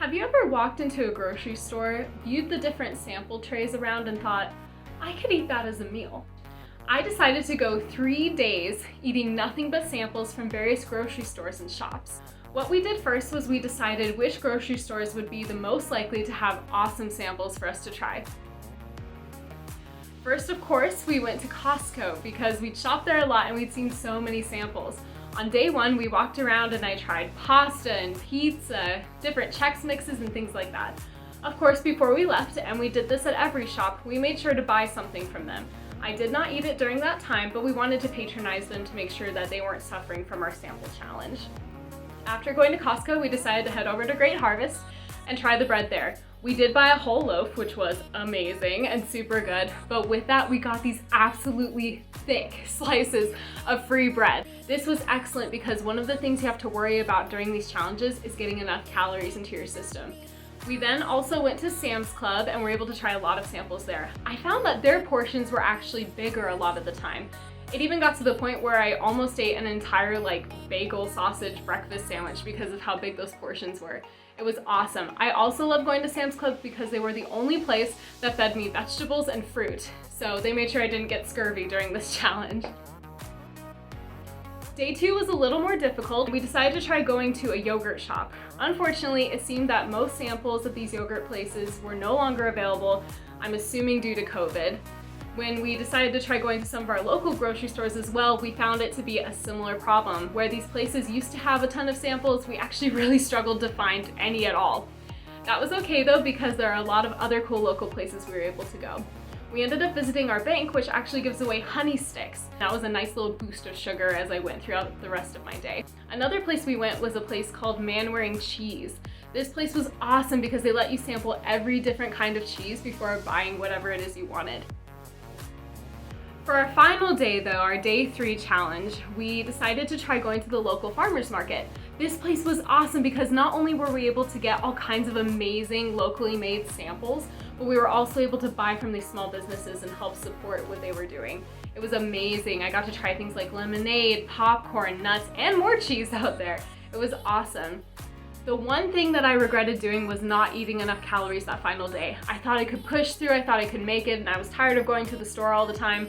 Have you ever walked into a grocery store, viewed the different sample trays around and thought, I could eat that as a meal? I decided to go 3 days eating nothing but samples from various grocery stores and shops. What we did first was we decided which grocery stores would be the most likely to have awesome samples for us to try. First, of course, we went to Costco because we'd shopped there a lot and we'd seen so many samples. On day one, we walked around and I tried pasta and pizza, different Chex mixes and things like that. Of course, before we left, and we did this at every shop, we made sure to buy something from them. I did not eat it during that time, but we wanted to patronize them to make sure that they weren't suffering from our sample challenge. After going to Costco, we decided to head over to Great Harvest and try the bread there. We did buy a whole loaf, which was amazing and super good, but with that we got these absolutely thick slices of free bread. This was excellent because one of the things you have to worry about during these challenges is getting enough calories into your system. We then also went to Sam's Club and were able to try a lot of samples there. I found that their portions were actually bigger a lot of the time. It even got to the point where I almost ate an entire bagel sausage breakfast sandwich because of how big those portions were. It was awesome. I also love going to Sam's Club because they were the only place that fed me vegetables and fruit. So they made sure I didn't get scurvy during this challenge. Day 2 was a little more difficult. We decided to try going to a yogurt shop. Unfortunately, it seemed that most samples at these yogurt places were no longer available, I'm assuming due to COVID. When we decided to try going to some of our local grocery stores as well, we found it to be a similar problem. Where these places used to have a ton of samples, we actually really struggled to find any at all. That was okay though, because there are a lot of other cool local places we were able to go. We ended up visiting our bank, which actually gives away honey sticks. That was a nice little boost of sugar as I went throughout the rest of my day. Another place we went was a place called Man Wearing Cheese. This place was awesome because they let you sample every different kind of cheese before buying whatever it is you wanted. For our final day though, our day 3 challenge, we decided to try going to the local farmers market. This place was awesome because not only were we able to get all kinds of amazing locally made samples, but we were also able to buy from these small businesses and help support what they were doing. It was amazing. I got to try things like lemonade, popcorn, nuts, and more cheese out there. It was awesome. The one thing that I regretted doing was not eating enough calories that final day. I thought I could push through, I thought I could make it, and I was tired of going to the store all the time.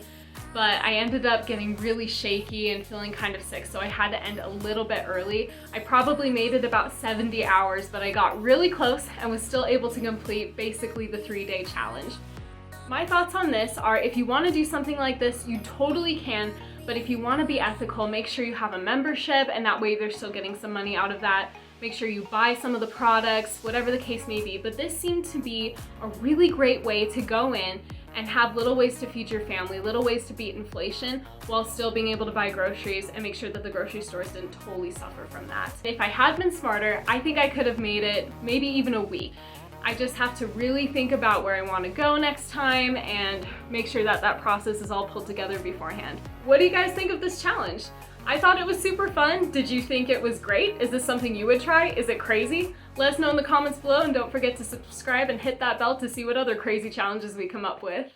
But I ended up getting really shaky and feeling kind of sick, so I had to end a little bit early. I probably made it about 70 hours, but I got really close and was still able to complete basically the 3-day challenge. My thoughts on this are, if you want to do something like this, you totally can, but if you want to be ethical, make sure you have a membership, and that way they're still getting some money out of that. Make sure you buy some of the products, whatever the case may be, but this seemed to be a really great way to go in and have little ways to feed your family, little ways to beat inflation while still being able to buy groceries and make sure that the grocery stores didn't totally suffer from that. If I had been smarter, I think I could have made it maybe even a week. I just have to really think about where I want to go next time and make sure that that process is all pulled together beforehand. What do you guys think of this challenge? I thought it was super fun. Did you think it was great? Is this something you would try? Is it crazy? Let us know in the comments below, and don't forget to subscribe and hit that bell to see what other crazy challenges we come up with.